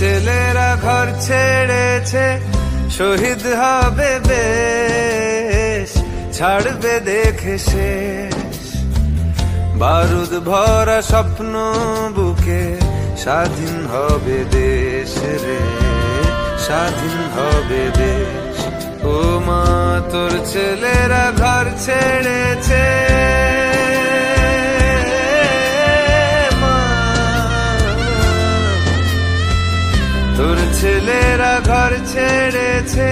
ছেলেরা ঘর ছেড়েছে, শহীদ হবে বেশ, ছাড়বে দেখে শেষ। বারুদ ভরা স্বপ্ন বুকে, স্বাধীন হবে দেশ রে, স্বাধীন হবে দেশ। ও মা তোর ছেলেরা ঘর ছেড়েছে, তোর ছেলেরা ঘর ছেড়েছে,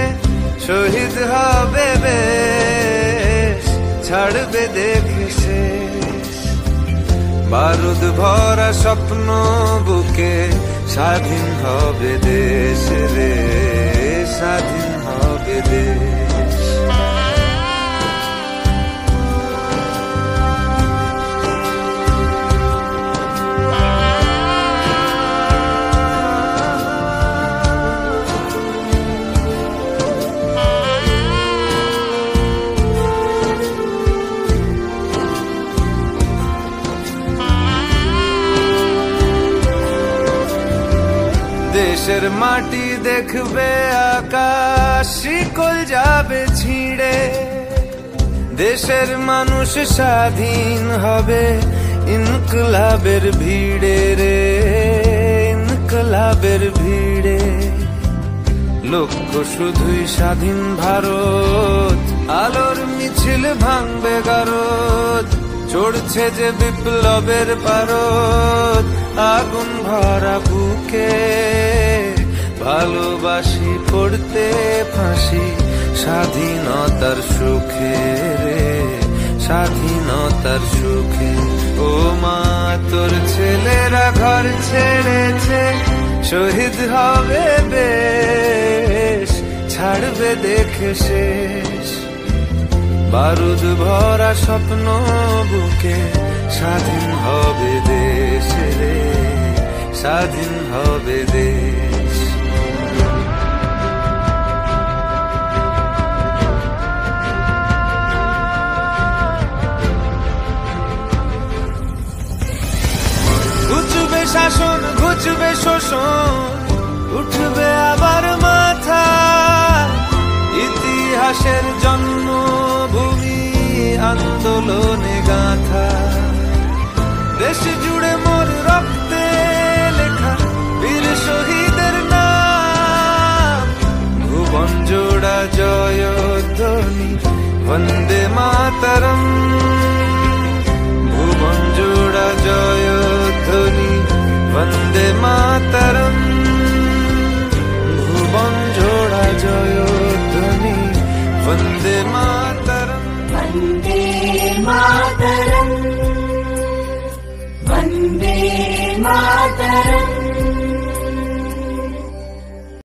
শহীদ হবে বেশ, ছাড়বে দেখে শেষ। বারুদ ভরা স্বপ্ন বুকে, স্বাধীন হবে দেশ রে, স্বাধীন হবে দেশ। দেশের মাটি দেখবে আকাশ, শিকল যাবে ছিঁড়ে। দেশের মানুষ স্বাধীন হবে ইনকলাবের ভিড়ে রে, ইনকলাবের ভিড়ে। লক্ষ্য শুধুই স্বাধীন ভারত, আলোর মিছিল ভাঙবে গারদ। চড়ছে যে বিপ্লবের পারদ, আগুন ভরা বুকে, ভালোবাসি পড়তে ফাঁসি, স্বাধীনতার সুখে রে, স্বাধীনতার সুখে। ও মা তোর ছেলেরা ঘর ছেড়েছে, শহীদ হবে বেশ, ছাড়বে দেখে শেষ। বারুদ ভরা স্বপ্ন বুকে, স্বাধীন হবে দেশ রে, স্বাধীন হবে দেশ। ঘুচবে শাসন, ঘুচবে শোষণ, উঠবে আবার মাথা। ইতিহাসের জন্মভূমি, আন্দোলনে গাথা। দেশ জুড়ে মোর রক্তে লেখা বীর শহীদের নাম। ভুবন জোড়া জয়ধ্বনি, বন্দে মাতরম। ভুবন জোড়া জয়ধ্বনি, বন্দে মাতরম। ভুবন জোড়া জয়ধ্বনি, বন্দে মাতরম। वन्दे मातरम्, वन्दे मातरम्।